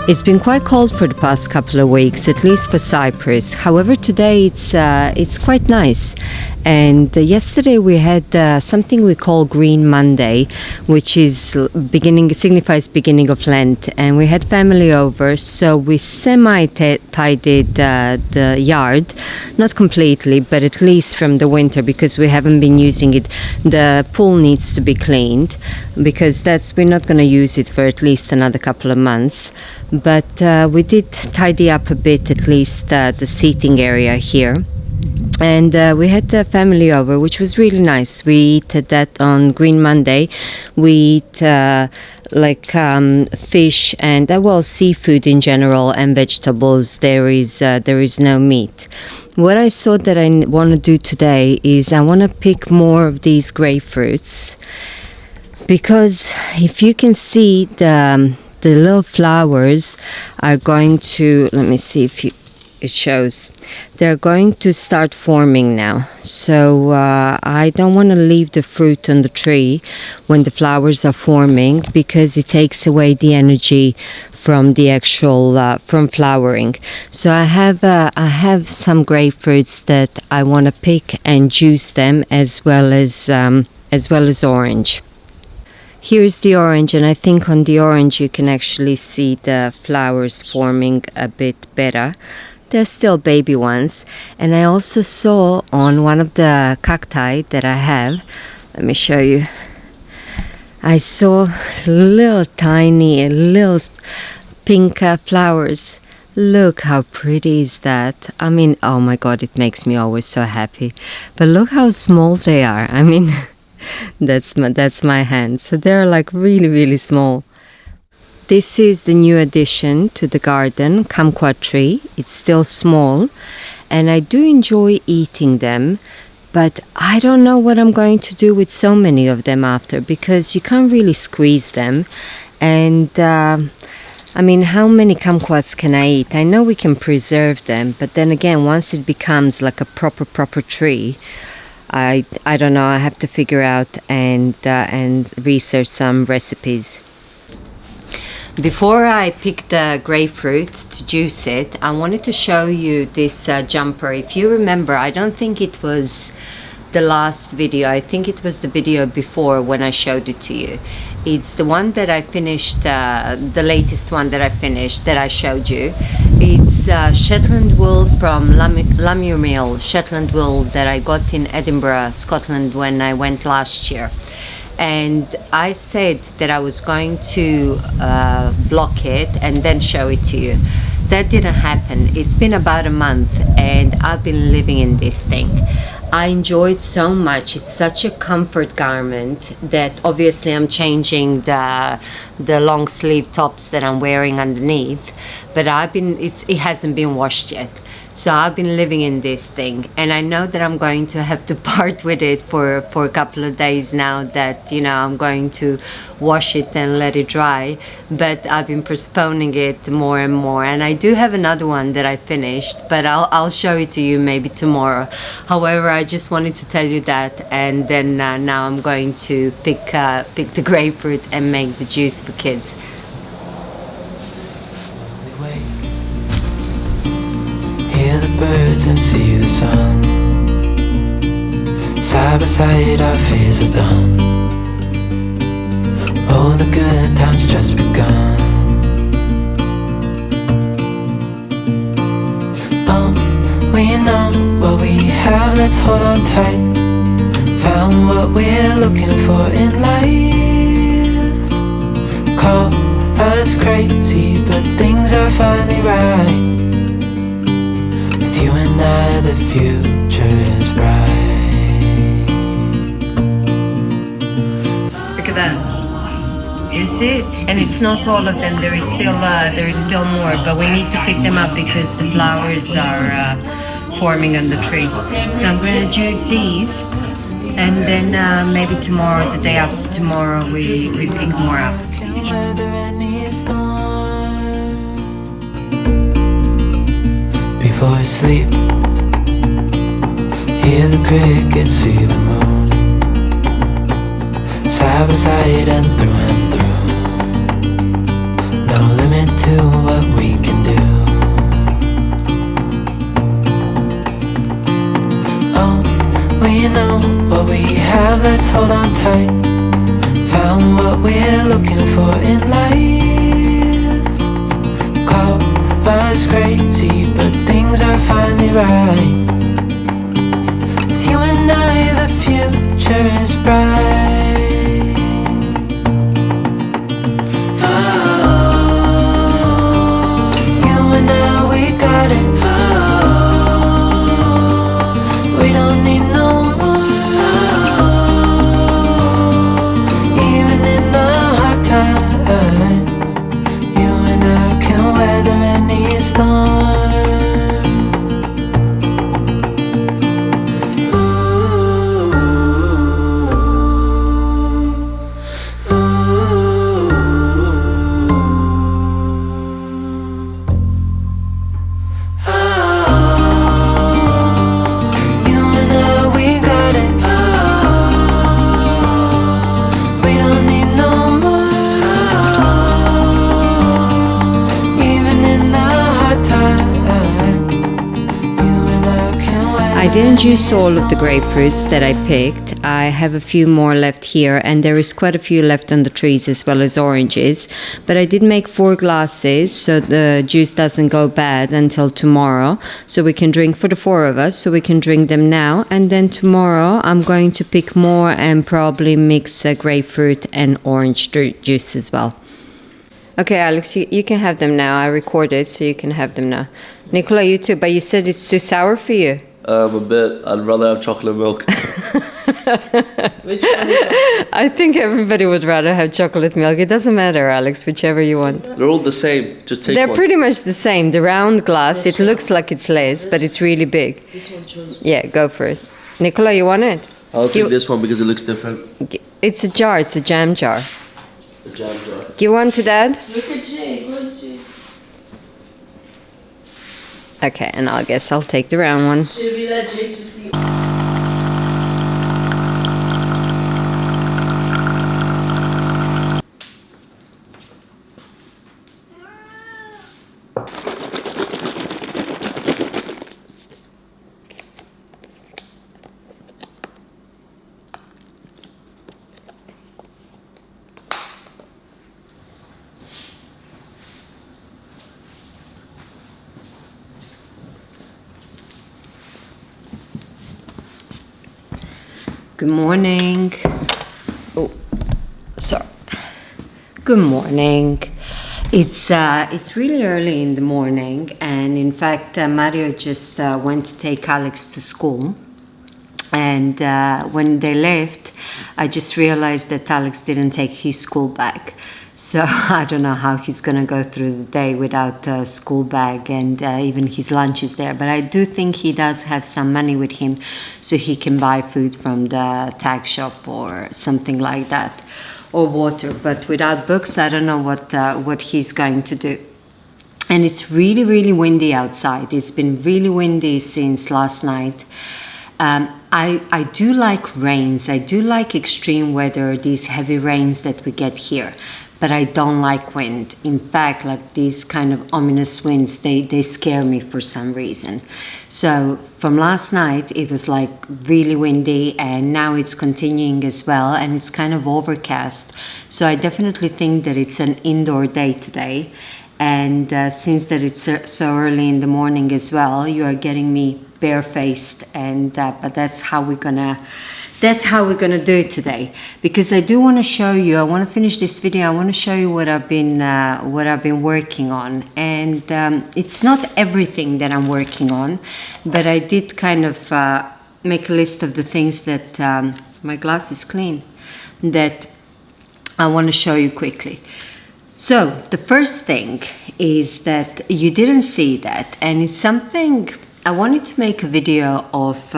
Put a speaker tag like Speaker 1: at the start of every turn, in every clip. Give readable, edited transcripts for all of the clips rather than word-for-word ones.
Speaker 1: It's been quite cold for the past couple of weeks, at least for Cyprus. However, today it's quite nice. And yesterday we had something we call Green Monday, which is signifies beginning of Lent. And we had family over, so we semi-tidied the yard, not completely, but at least from the winter, because we haven't been using it. The pool needs to be cleaned, because we're not going to use it for at least another couple of months. But we did tidy up a bit, at least the seating area here. And we had the family over, which was really nice. We eat that on Green Monday. We eat fish and seafood in general and vegetables. There is no meat. What I saw that I want to do today is I want to pick more of these grapefruits, because if you can see the little flowers are going to, let me see if it shows, they're going to start forming now. So I don't want to leave the fruit on the tree when the flowers are forming, because it takes away the energy from the actual from flowering. So I have some grapefruits that I want to pick and juice them, as well as orange. Here's the orange, and I think on the orange you can actually see the flowers forming a bit better. They're still baby ones. And I also saw on one of the cacti that I have, let me show you, I saw little pink flowers. Look how pretty is that. I mean, oh my god, it makes me always so happy. But look how small they are. I mean, that's my hand. So they're like really, really small. This is the new addition to the garden, kumquat tree. It's still small, and I do enjoy eating them, but I don't know what I'm going to do with so many of them after, because you can't really squeeze them. And I mean, how many kumquats can I eat? I know we can preserve them, but then again, once it becomes like a proper tree, I don't know. I have to figure out and research some recipes. Before I pick the grapefruit to juice it, I wanted to show you this jumper. If you remember, I don't think it was the last video. I think it was the video before when I showed it to you. It's the one that I finished, the latest one that I finished, that I showed you. It's Shetland wool from Limassol, Shetland wool that I got in Edinburgh, Scotland, when I went last year. And I said that I was going to block it and then show it to you. That didn't happen. It's been about a month and I've been living in this thing. I enjoy it so much. It's such a comfort garment that obviously I'm changing the long sleeve tops that I'm wearing underneath, but it hasn't been washed yet. So I've been living in this thing, and I know that I'm going to have to part with it for a couple of days now that, you know, I'm going to wash it and let it dry, but I've been postponing it more and more. And I do have another one that I finished, but I'll show it to you maybe tomorrow. However, I just wanted to tell you that, and then now I'm going to pick the grapefruit and make the juice for kids.
Speaker 2: Hear the birds and see the sun. Side by side our fears are done. Oh, the good times just begun. We know what we have, let's hold on tight. Found what we're looking for in life. Call us crazy, but things are finally right. You and I, the future is bright.
Speaker 1: Look at that. You see it? And it's not all of them. There is still more, but we need to pick them up because the flowers are forming on the tree. So I'm going to juice these, and then maybe tomorrow, the day after tomorrow, we pick more up.
Speaker 2: Before I sleep, hear the crickets, see the moon. Side by side and through. No limit limit to what we can do. Oh, we know what we have, let's hold on tight. Found what we're looking for in life. Call us crazy, but things are finally right. With you and I, the future is bright. Got it. We don't need no more. Even in the hard times, you and I can weather any storm.
Speaker 1: I didn't juice all of the grapefruits that I picked. I have a few more left here, and there is quite a few left on the trees as well as oranges. But I did make 4 glasses so the juice doesn't go bad until tomorrow. So we can drink for the 4 of us, so we can drink them now. And then tomorrow I'm going to pick more and probably mix grapefruit and orange juice as well. Okay, Alex, you can have them now. I recorded, so you can have them now. Nicola, you too, but you said it's too sour for you.
Speaker 3: A bit. I'd rather have chocolate milk.
Speaker 4: Which one is that?
Speaker 1: I think everybody would rather have chocolate milk. It doesn't matter, Alex, whichever you want.
Speaker 3: They're all the same. Just take
Speaker 1: They're
Speaker 3: one.
Speaker 1: pretty much the same. The round glass, it looks like it's less, but it's really big.
Speaker 4: This one chose.
Speaker 1: Yeah, go for it. Nicola, you want it?
Speaker 3: I'll take this one because it looks different.
Speaker 1: It's a jar. It's a jam jar.
Speaker 3: The jam jar.
Speaker 1: Give one to Dad?
Speaker 4: Look at Jake. Where's Jake?
Speaker 1: Okay, and I guess I'll take the round one.
Speaker 4: Should we let Jake just leave?
Speaker 1: Good morning. Oh, sorry. Good morning. It's really early in the morning, and in fact, Mario just went to take Alex to school. And when they left, I just realized that Alex didn't take his school bag. So I don't know how he's going to go through the day without a school bag, and even his lunch is there. But I do think he does have some money with him, so he can buy food from the tag shop or something like that, or water. But without books, I don't know what he's going to do. And it's really, really windy outside. It's been really windy since last night. I do like rains. I do like extreme weather, these heavy rains that we get here. But I don't like wind. In fact, like these kind of ominous winds, they scare me for some reason. So from last night, it was like really windy, and now it's continuing as well, and it's kind of overcast. So I definitely think that it's an indoor day today. And since that it's so early in the morning as well, you are getting me barefaced, and but that's how we're gonna do it today, because I do want to show you. I want to finish this video. I want to show you what I've been working on, and it's not everything that I'm working on, but I did kind of make a list of the things that my glass is clean, that I want to show you quickly. So the first thing is that you didn't see that, and it's something I wanted to make a video of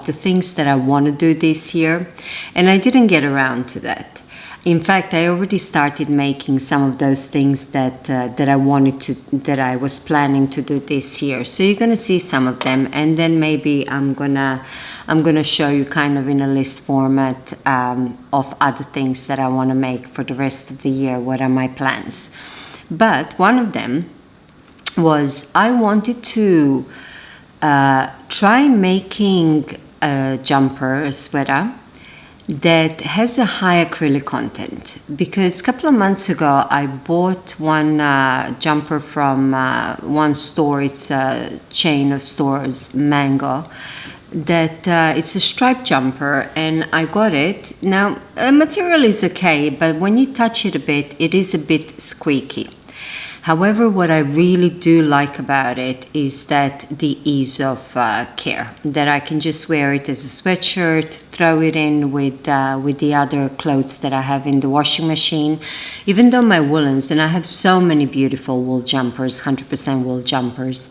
Speaker 1: the things that I want to do this year, and I didn't get around to that. In fact, I already started making some of those things that I was planning to do this year. So you're gonna see some of them, and then maybe I'm gonna show you kind of in a list format of other things that I want to make for the rest of the year. What are my plans? But one of them was I wanted to try making a jumper, a sweater, that has a high acrylic content, because a couple of months ago I bought one jumper from one store. It's a chain of stores, Mango, that it's a striped jumper, and I got it. Now the material is okay, but when you touch it a bit, it is a bit squeaky. However, what I really do like about it is that the ease of care, that I can just wear it as a sweatshirt, throw it in with the other clothes that I have in the washing machine. Even though my woolens, and I have so many beautiful wool jumpers, 100% wool jumpers,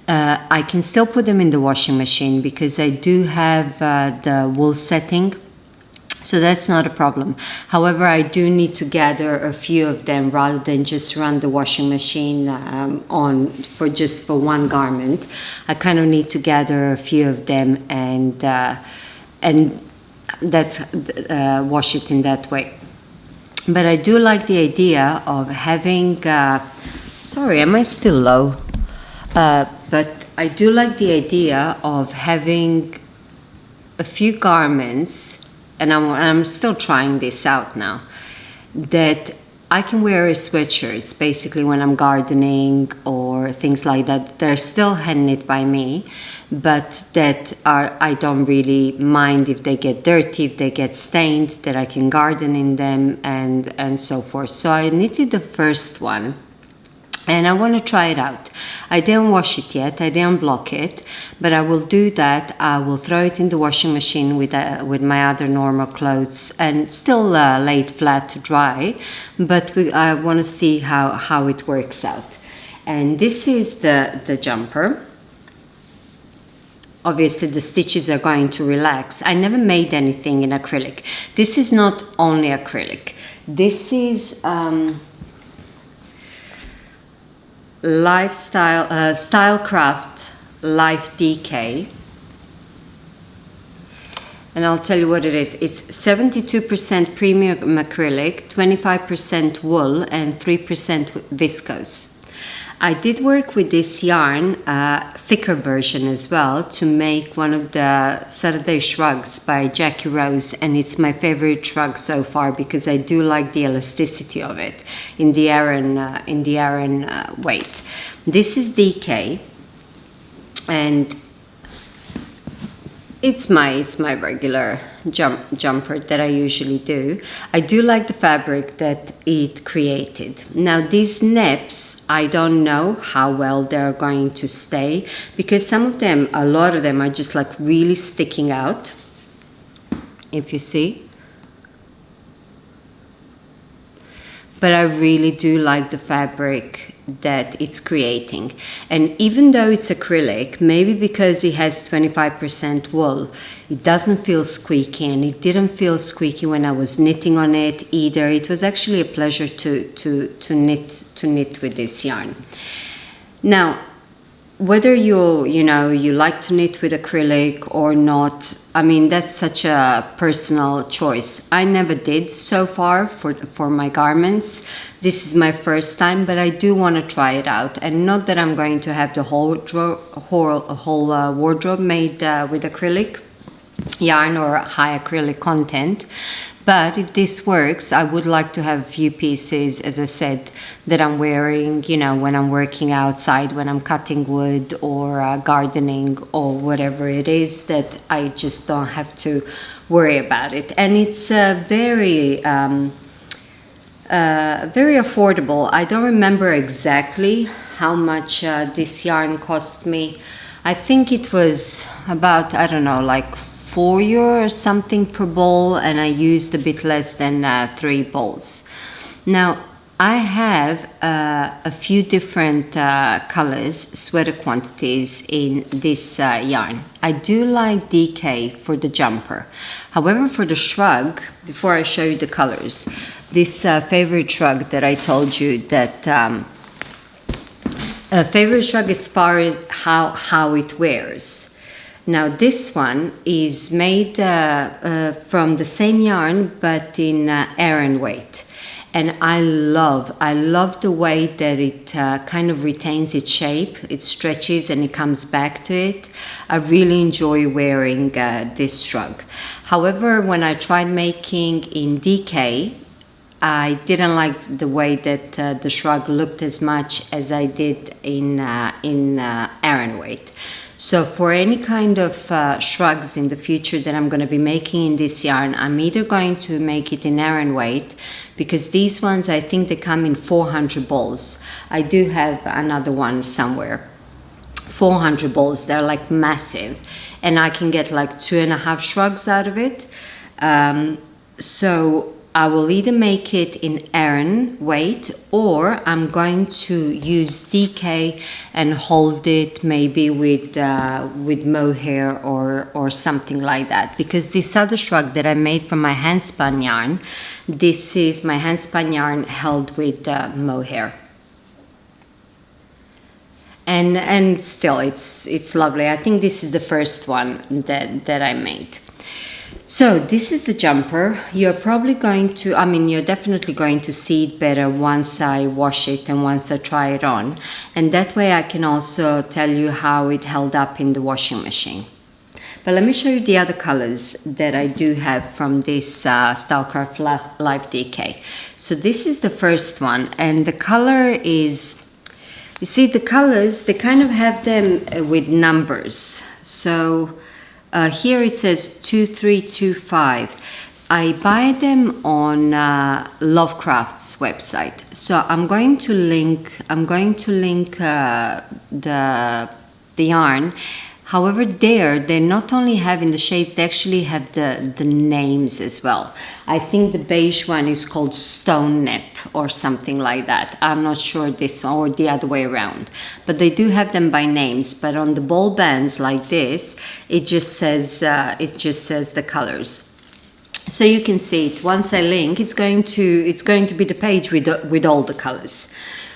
Speaker 1: I can still put them in the washing machine because I do have the wool setting. So that's not a problem. However, I do need to gather a few of them rather than just run the washing machine on for one garment. I kind of need to gather a few of them and that's wash it in that way. But I do like the idea of having. Sorry, am I still low? But I do like the idea of having a few garments. And I'm still trying this out now, that I can wear as sweatshirts basically when I'm gardening or things like that. They're still hand knit by me, but I don't really mind if they get dirty, if they get stained, that I can garden in them and so forth. So I knitted the first one. And I want to try it out. I didn't wash it yet, I didn't block it, but I will do that. I will throw it in the washing machine with my other normal clothes and still lay it flat to dry, but I want to see how it works out. And this is the jumper. Obviously the stitches are going to relax. I never made anything in acrylic. This is not only acrylic. This is Stylecraft Life DK, and I'll tell you what it is. It's 72% premium acrylic, 25% wool and 3% viscose. I did work with this yarn, thicker version as well, to make one of the Saturday Shrugs by Jackie Rose, and it's my favorite shrug so far because I do like the elasticity of it in the Aran weight. This is DK, and it's my regular jumper that I usually do. I do like the fabric that it created. Now these neps, I don't know how well they're going to stay because some of them, a lot of them are just like really sticking out, if you see. But I really do like the fabric that it's creating. And even though it's acrylic, maybe because it has 25% wool, it doesn't feel squeaky, and it didn't feel squeaky when I was knitting on it either. It was actually a pleasure to knit with this yarn. Now, whether you like to knit with acrylic or not, I mean, that's such a personal choice. I never did so far for my garments. This is my first time, but I do want to try it out. And not that I'm going to have the whole wardrobe made with acrylic yarn or high acrylic content. But if this works, I would like to have a few pieces, as I said, that I'm wearing, when I'm working outside, when I'm cutting wood or gardening or whatever it is, that I just don't have to worry about it. And it's very affordable. I don't remember exactly how much this yarn cost me. I think it was about, I don't know, like €4 or something per ball, and I used a bit less than 3 balls. Now I have a few different colors, sweater quantities in this yarn. I do like DK for the jumper. However, for the shrug, before I show you the colors, this favorite shrug that I told you that favorite shrug as far as how it wears. Now this one is made from the same yarn but in Aran weight, And I love the way that it kind of retains its shape, it stretches and it comes back to it. I really enjoy wearing this shrug. However, when I tried making in DK, I didn't like the way that the shrug looked as much as I did in Aran weight. So for any kind of shrugs in the future that I'm going to be making in this yarn, I'm either going to make it in Aran weight, because these ones, I think they come in 400 balls. I do have another one somewhere. 400 balls, they're like massive. And I can get like 2.5 shrugs out of it. So I will either make it in Aran weight, or I'm going to use DK and hold it maybe with mohair or something like that. Because this other shrug that I made from my hand spun yarn, this is my hand spun yarn held with mohair. And still, it's lovely. I think this is the first one that I made. So this is the jumper. You're probably going to, you're definitely going to see it better once I wash it and once I try it on. And that way I can also tell you how it held up in the washing machine. But let me show you the other colors that I do have from this Stylecraft Life DK. So this is the first one, and the color is, you see the colors, they kind of have them with numbers. So here it says 2325. I buy them on Lovecraft's website. So I'm going to link the yarn. However, they not only have in the shades, they actually have the names as well. I think the beige one is called Stone Nip or something like that. I'm not sure this one or the other way around. But they do have them by names. But on the ball bands like this, it just says the colors. So you can see it. Once I link, it's going to be the page with all the colors.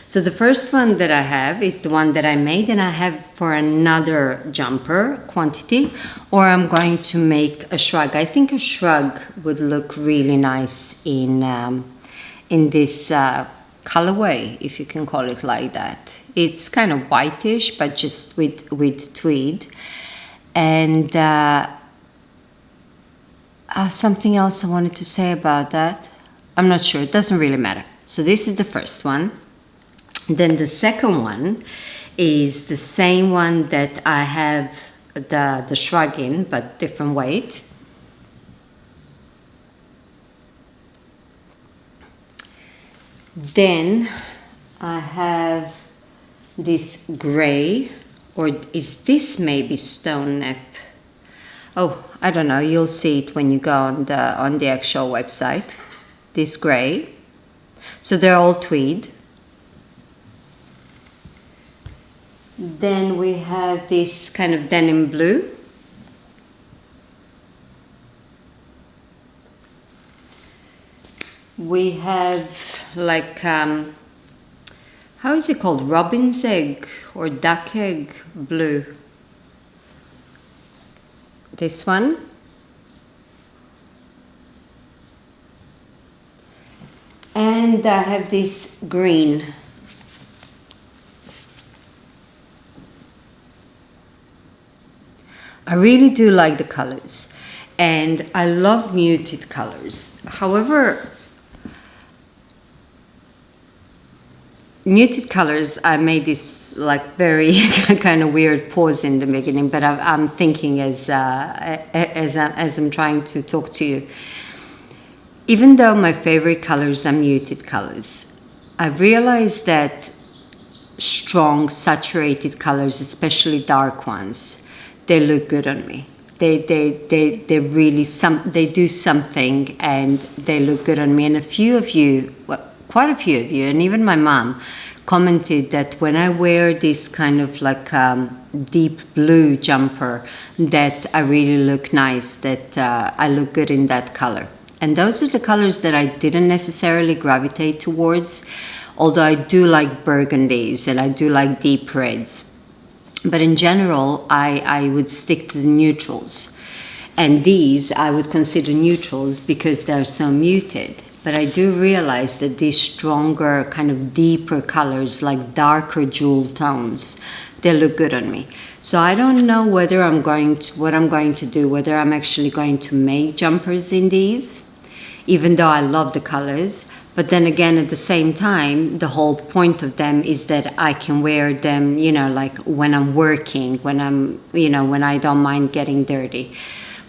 Speaker 1: So the first one that I have is the one that I made, and I have for another jumper quantity, or I'm going to make a shrug. I think a shrug would look really nice in this colorway, if you can call it like that. It's kind of whitish, but just with tweed. And something else I wanted to say about that. I'm not sure. It doesn't really matter. So this is the first one. Then the second one is the same one that I have the shrug in, but different weight. Then I have this gray, or is this maybe Stone Nip? Oh, I don't know. You'll see it when you go on the actual website. This gray. So they're all tweed. Then we have this kind of denim blue. We have like, how is it called? Robin's egg or duck egg blue. This one. And I have this green. I really do like the colors, and I love muted colors. However, muted colors, I made this like very kind of weird pause in the beginning, but I'm thinking as I'm trying to talk to you. Even though my favorite colors are muted colors, I realized that strong saturated colors, especially dark ones, they look good on me. They really they do something, and they look good on me. And a few of you, well, quite a few of you, and even my mom, commented that when I wear this kind of like deep blue jumper, that I really look nice, that I look good in that color. And those are the colors that I didn't necessarily gravitate towards, although I do like burgundies and I do like deep reds. But in general, I would stick to the neutrals. And these I would consider neutrals because they're so muted. but I do realize that these stronger, kind of deeper colors, like darker jewel tones, they look good on me. So I don't know whether what I'm going to do, whether I'm actually going to make jumpers in these, even though I love the colors. But then again, at the same time, the whole point of them is that I can wear them, you know, like when I'm working, when I'm, you know, when I don't mind getting dirty.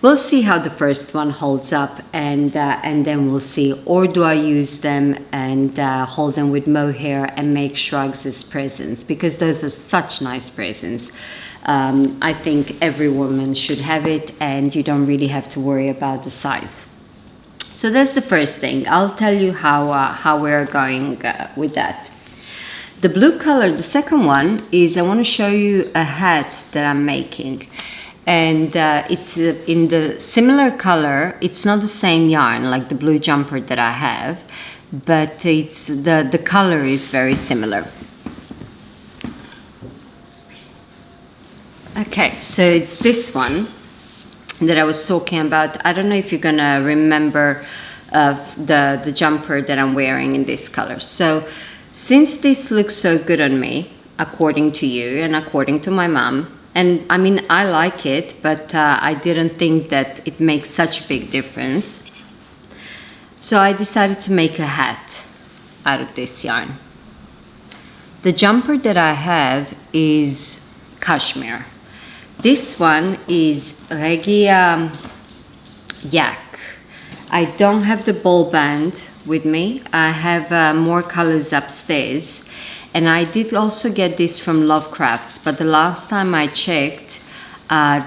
Speaker 1: We'll see how the first one holds up, and then we'll see. Or do I use them and hold them with mohair and make shrugs as presents? Because those are such nice presents. I think every woman should have it, and you don't really have to worry about the size. So that's the first thing. I'll tell you how we're going with that. The blue color, the second one, is I want to show you a hat that I'm making. And it's in the similar color. It's not the same yarn like the blue jumper that I have, but it's the color is very similar. Okay, so it's this one that I was talking about. I don't know if you're gonna remember the jumper that I'm wearing in this color. So since this looks so good on me, according to you and according to my mom, and I mean, I like it, but I didn't think that it makes such a big difference. So I decided to make a hat out of this yarn. The jumper that I have is cashmere. This one is Regia Yak. I don't have the ball band with me. I have more colors upstairs. And I did also get this from Lovecrafts, but the last time I checked,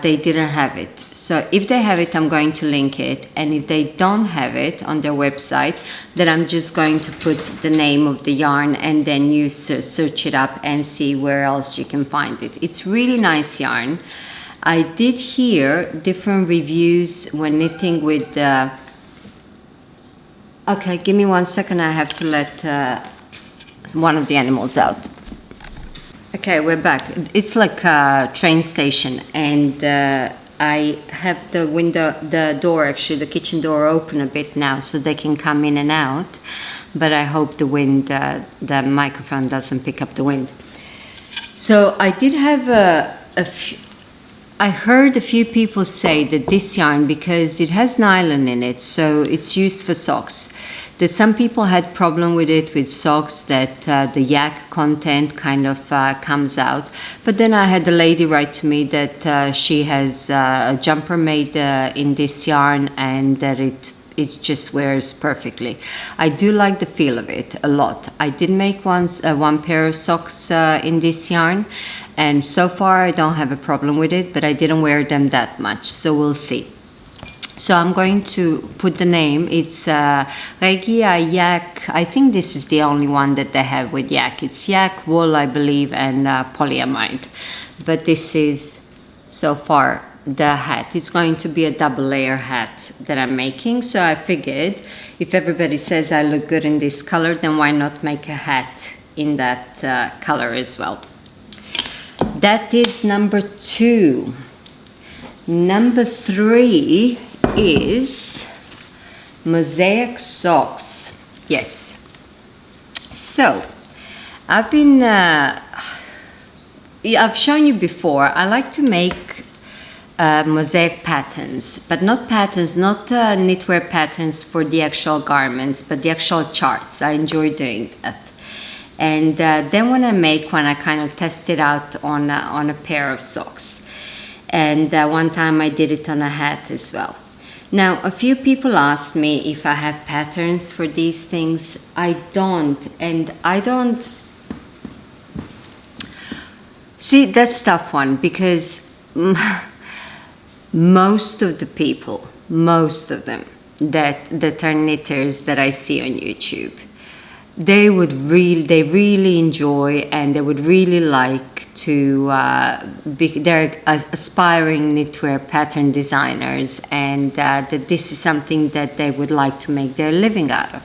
Speaker 1: they didn't have it. So if they have it, I'm going to link it. And if they don't have it on their website, then I'm just going to put the name of the yarn, and then you search it up and see where else you can find it. It's really nice yarn. I did hear different reviews when knitting with the... Okay, give me 1 second. I have to let one of the animals out. Okay, we're back. It's like a train station, and I have the door, actually, the kitchen door open a bit now, so they can come in and out. But I hope the wind, the microphone doesn't pick up the wind. So I did have I heard a few people say that this yarn, because it has nylon in it, so it's used for socks, that some people had problem with it with socks, that the yak content kind of comes out. But then I had a lady write to me that she has a jumper made in this yarn, and that it just wears perfectly. I do like the feel of it a lot. I did make one pair of socks in this yarn, and so far I don't have a problem with it, but I didn't wear them that much, so we'll see. So I'm going to put the name. It's Regia Yak. I think this is the only one that they have with yak. It's yak, wool, I believe, and polyamide. But this is, so far, the hat. It's going to be a double layer hat that I'm making. So I figured if everybody says I look good in this color, then why not make a hat in that color as well. That is number 2. Number 3 is mosaic socks. Yes. So I've been I've shown you before, I like to make mosaic patterns, but not knitwear patterns for the actual garments, but the actual charts. I enjoy doing that. And then when I make one, I kind of test it out on a pair of socks. And one time I did it on a hat as well. Now, a few people asked me if I have patterns for these things. I don't, and I don't... See, that's a tough one, because most of the people, most of them that are knitters that I see on YouTube, they really enjoy, and they would really like to they're aspiring knitwear pattern designers, and that this is something that they would like to make their living out of.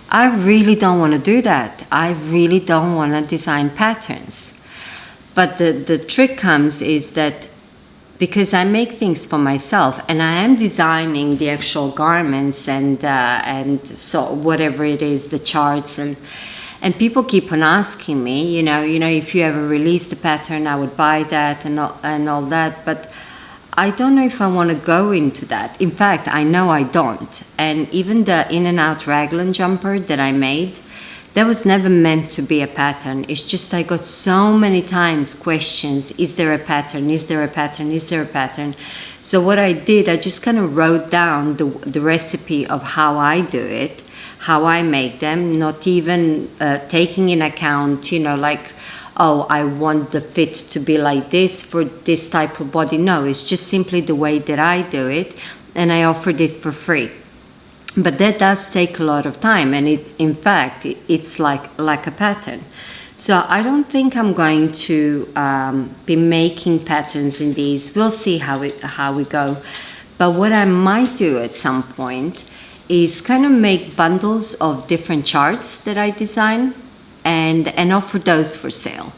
Speaker 1: I really don't want to do that. I really don't want to design patterns. But the trick comes is that because I make things for myself, and I am designing the actual garments and so whatever it is, the charts, and people keep on asking me, if you ever release the pattern, I would buy that and all that, but I don't know if I want to go into that. In fact, I know I don't. And even the in and out raglan jumper that I made, that was never meant to be a pattern. It's just I got so many times questions, is there a pattern, is there a pattern, is there a pattern? So what I did, I just kind of wrote down the recipe of how I do it, how I make them, not even taking in account, like, oh, I want the fit to be like this for this type of body. No, it's just simply the way that I do it, and I offered it for free. But that does take a lot of time, and in fact, it's like a pattern. So I don't think I'm going to be making patterns in these. We'll see how we go. But what I might do at some point is kind of make bundles of different charts that I design and offer those for sale.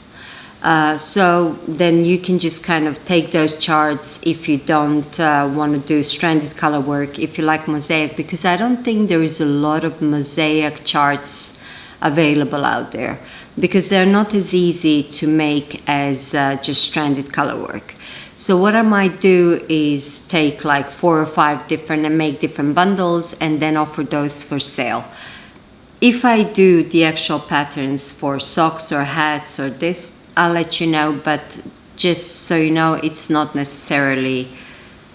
Speaker 1: So then you can just kind of take those charts if you don't want to do stranded color work, if you like mosaic, because I don't think there is a lot of mosaic charts available out there, because they're not as easy to make as just stranded color work. So what I might do is take like 4 or 5 different and make different bundles and then offer those for sale. If I do the actual patterns for socks or hats or this, I'll let you know, but just so you know, it's not necessarily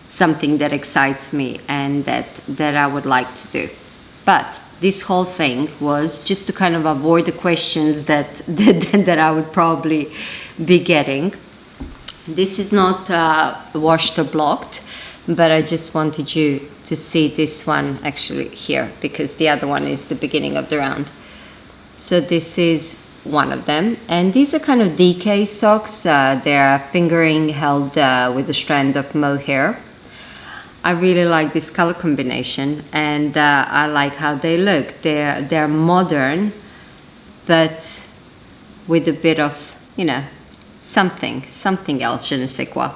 Speaker 1: something that excites me and that I would like to do. But this whole thing was just to kind of avoid the questions that I would probably be getting. This is not washed or blocked, but I just wanted you to see this one actually here, because the other one is the beginning of the round. So this is one of them, and these are kind of DK socks. They're fingering held with a strand of mohair. I really like this color combination, and I like how they look. They're modern, but with a bit of, something else, je ne sais quoi.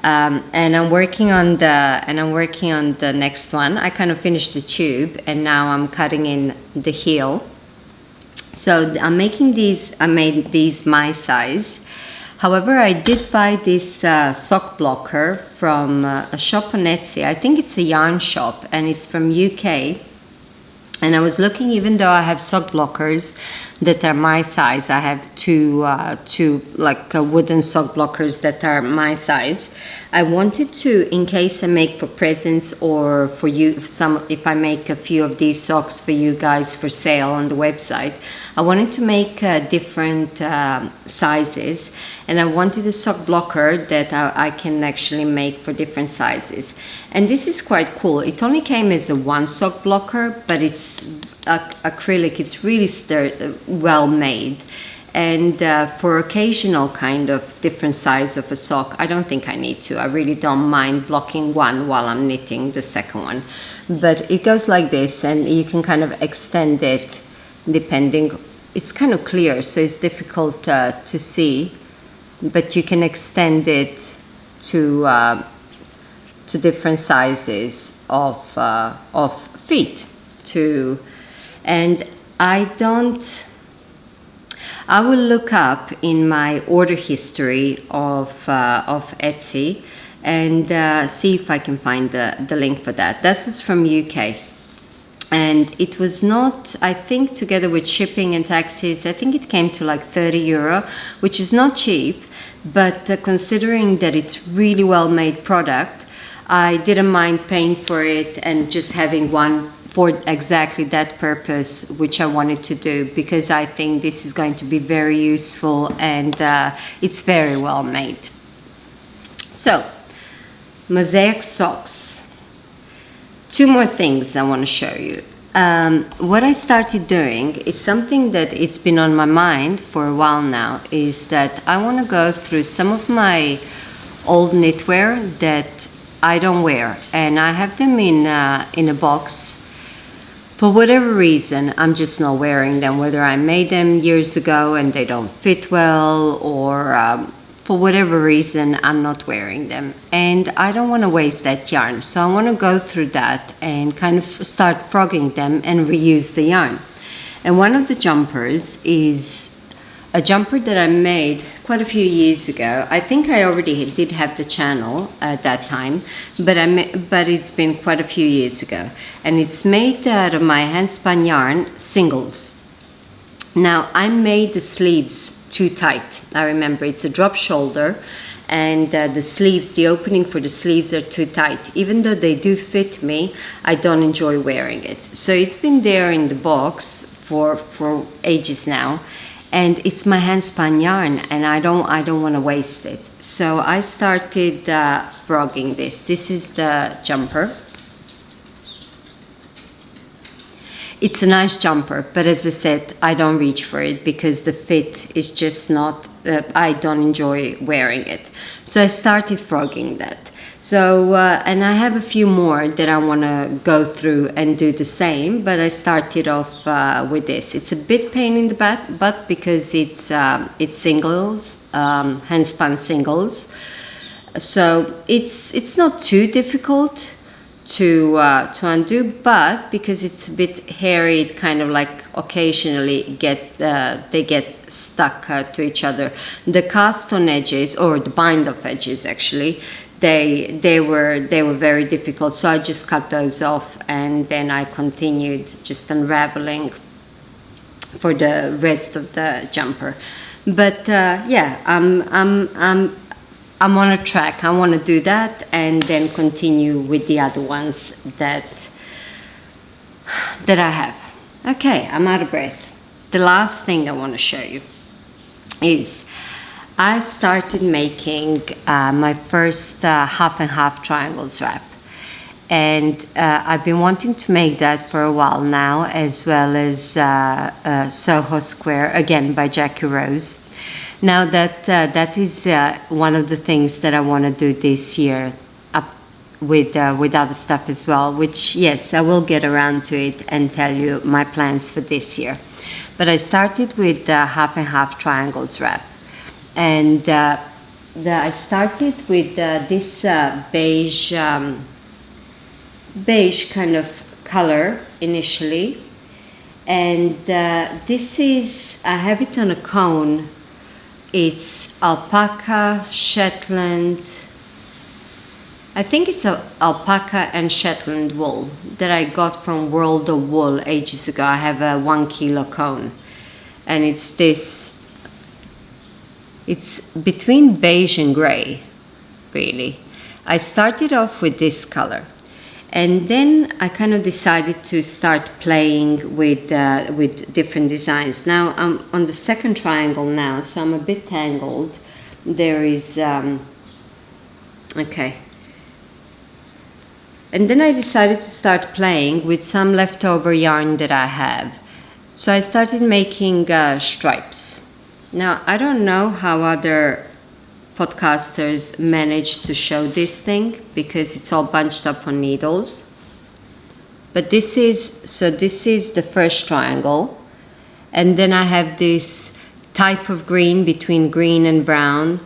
Speaker 1: And I'm working on the next one. I kind of finished the tube, and now I'm cutting in the heel. So I'm making these. I made these my size. However, I did buy this sock blocker from a shop on Etsy. I think it's a yarn shop, and it's from UK. And I was looking, even though I have sock blockers that are my size, I have two like wooden sock blockers that are my size. I wanted to, in case I make for presents or for you, if I make a few of these socks for you guys for sale on the website, I wanted to make different sizes, and I wanted a sock blocker that I can actually make for different sizes. And this is quite cool. It only came as a one sock blocker, but it's acrylic. It's really well made. And for occasional kind of different size of a sock, I don't think I need to. I really don't mind blocking one while I'm knitting the second one. But it goes like this, and you can kind of extend it depending. It's kind of clear, so it's difficult to see, but you can extend it to different sizes of feet. And I will look up in my order history of Etsy and see if I can find the link for that. That was from UK. And it was not, I think together with shipping and taxes, I think it came to like €30, which is not cheap, but considering that it's really well-made product, I didn't mind paying for it and just having one for exactly that purpose, which I wanted to do, because I think this is going to be very useful, and it's very well made. So, mosaic socks. 2 more things I want to show you. What I started doing, it's something that it's been on my mind for a while now, is that I want to go through some of my old knitwear that I don't wear, and I have them in a box. For whatever reason, I'm just not wearing them, whether I made them years ago and they don't fit well, or for whatever reason, I'm not wearing them, and I don't want to waste that yarn. So I want to go through that and kind of start frogging them and reuse the yarn. And one of the jumpers is a jumper that I made quite a few years ago. I think I already did have the channel at that time, but it's been quite a few years ago. And it's made out of my handspun yarn singles. Now, I made the sleeves too tight. I remember it's a drop shoulder, and the sleeves, the opening for the sleeves are too tight. Even though they do fit me, I don't enjoy wearing it. So it's been there in the box for ages now. And it's my handspun yarn, and I don't want to waste it. So I started frogging this. This is the jumper. It's a nice jumper, but as I said, I don't reach for it because the fit is just not, I don't enjoy wearing it. So I started frogging that. So, and I have a few more that I want to go through and do the same, but I started off with this. It's a bit pain in the butt because it's singles, handspun singles. So it's not too difficult to undo, but because it's a bit hairy, it kind of like occasionally they get stuck to each other. The cast on edges, or the bind off edges actually, they were very difficult, so I just cut those off, and then I continued just unraveling for the rest of the jumper. But yeah, I'm on a track. I want to do that and then continue with the other ones that I have. Okay, I'm out of breath. The last thing I want to show you is I started making my first half and half triangles wrap, and I've been wanting to make that for a while now, as well as Soho Square, again by Jackie Rose. Now that is one of the things that I want to do this year, up with other stuff as well, which yes, I will get around to it and tell you my plans for this year. But I started with half and half triangles wrap, and I started with this beige kind of color initially, and this is, I have it on a cone. It's alpaca, Shetland, I think it's alpaca and Shetland wool that I got from World of Wool ages ago. I have a 1 kilo cone, and it's this, it's between beige and gray, really. I started off with this color, and then I kind of decided to start playing with different designs. Now I'm on the second triangle now, so I'm a bit tangled. There is, okay. And then I decided to start playing with some leftover yarn that I have. So I started making stripes. Now I don't know how other podcasters managed to show this thing because it's all bunched up on needles. But this is the first triangle, and then I have this type of green between green and brown.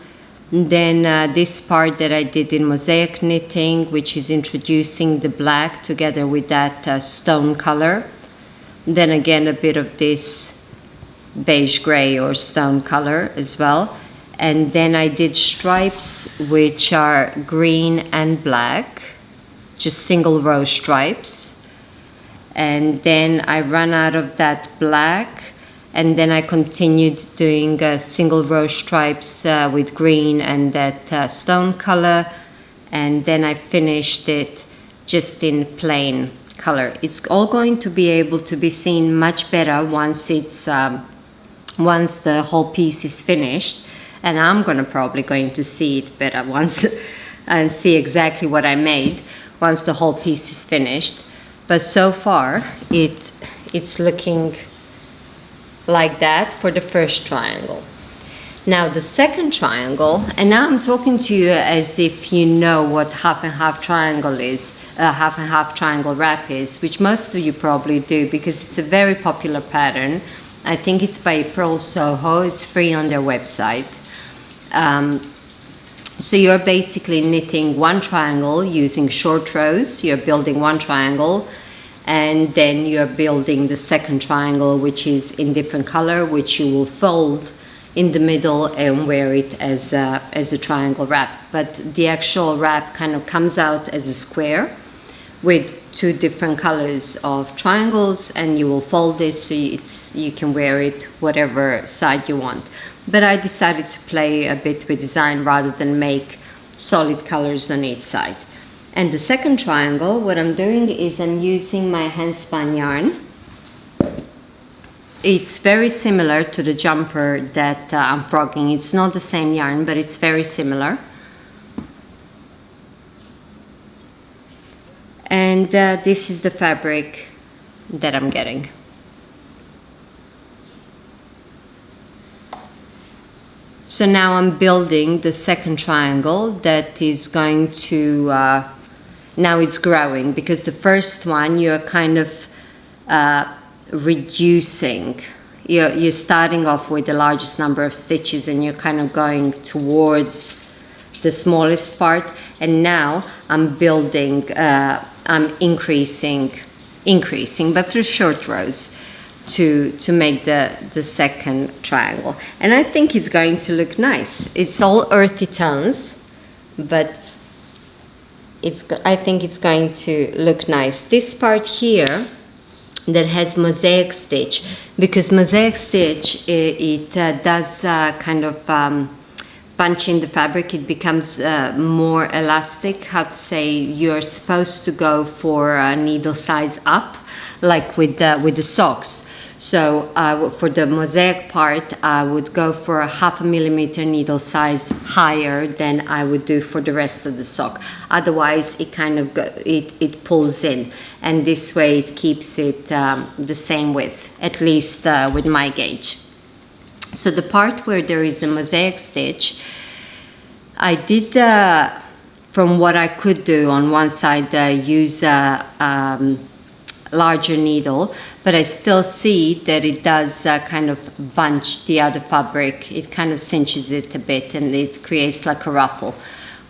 Speaker 1: And then this part that I did in mosaic knitting, which is introducing the black together with that stone color. And then again a bit of this beige gray or stone color as well. And then I did stripes which are green and black, just single row stripes. And then I ran out of that black, and then I continued doing single row stripes with green and that stone color, and then I finished it just in plain color. It's all going to be able to be seen much better once it's once the whole piece is finished. And I'm probably going to see it better once and see exactly what I made once the whole piece is finished. But so far, it's looking like that for the first triangle. Now the second triangle, and now I'm talking to you as if you know what half and half triangle is, half and half triangle wrap is, which most of you probably do because it's a very popular pattern. I think it's by Pearl Soho. It's free on their website. So you're basically knitting one triangle using short rows. You're building one triangle, and then you're building the second triangle, which is in different color, which you will fold in the middle and wear it as a triangle wrap. But the actual wrap kind of comes out as a square with two different colors of triangles, and you will fold it so you can wear it whatever side you want. But I decided to play a bit with design rather than make solid colors on each side. And the second triangle, what I'm doing is I'm using my handspun yarn. It's very similar to the jumper that I'm frogging. It's not the same yarn, but it's very similar. And this is the fabric that I'm getting. So now I'm building the second triangle that is going to, now it's growing, because the first one you're kind of reducing. You're starting off with the largest number of stitches and you're kind of going towards the smallest part, and now I'm building, I'm increasing, but through short rows to make the second triangle. And I think it's going to look nice. It's all earthy tones, but I think it's going to look nice. This part here that has mosaic stitch, because mosaic stitch it does kind of punch in the fabric. It becomes more elastic. How to say, you're supposed to go for a needle size up, like with the socks. So for the mosaic part, I would go for a 0.5 millimeter needle size higher than I would do for the rest of the sock. Otherwise, it kind of it pulls in, and this way it keeps it the same width, at least with my gauge. So the part where there is a mosaic stitch, I did, from what I could do on one side, use a larger needle, but I still see that it does kind of bunch the other fabric. It kind of cinches it a bit and it creates like a ruffle.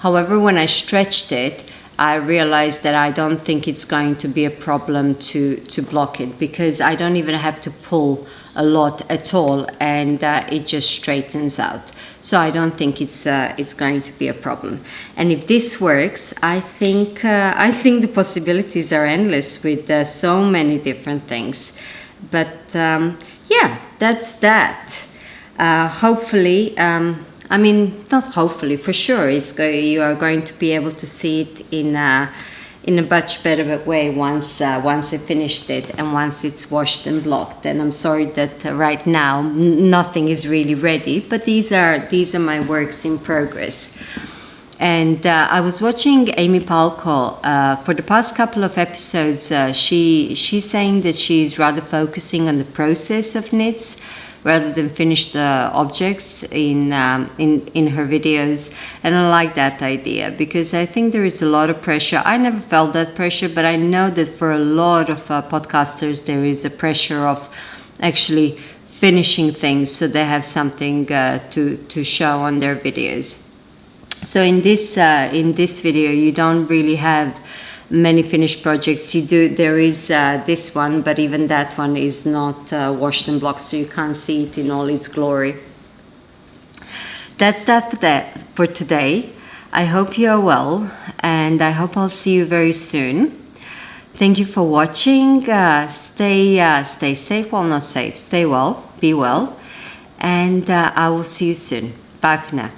Speaker 1: However, when I stretched it, I realized that I don't think it's going to be a problem to block it, because I don't even have to pull a lot at all, and it just straightens out. So I don't think it's going to be a problem. And if this works, I think the possibilities are endless with so many different things. But yeah, that's that. Hopefully. I mean, not hopefully, for sure, you are going to be able to see it in a much better way once I finished it and once it's washed and blocked. And I'm sorry that right now nothing is really ready, but these are my works in progress. And I was watching Amy Palco for the past couple of episodes. She's saying that she's rather focusing on the process of knits rather than finished objects in her videos, and I like that idea, because I think there is a lot of pressure. I never felt that pressure, but I know that for a lot of podcasters there is a pressure of actually finishing things so they have something to show on their videos. So in this video you don't really have many finished projects. There is this one, but even that one is not washed and blocked, so you can't see it in all its glory. That's that for today. I hope you are well, and I hope I'll see you very soon. Thank you for watching. Stay safe. Well, not safe. Stay well. Be well. And I will see you soon. Bye for now.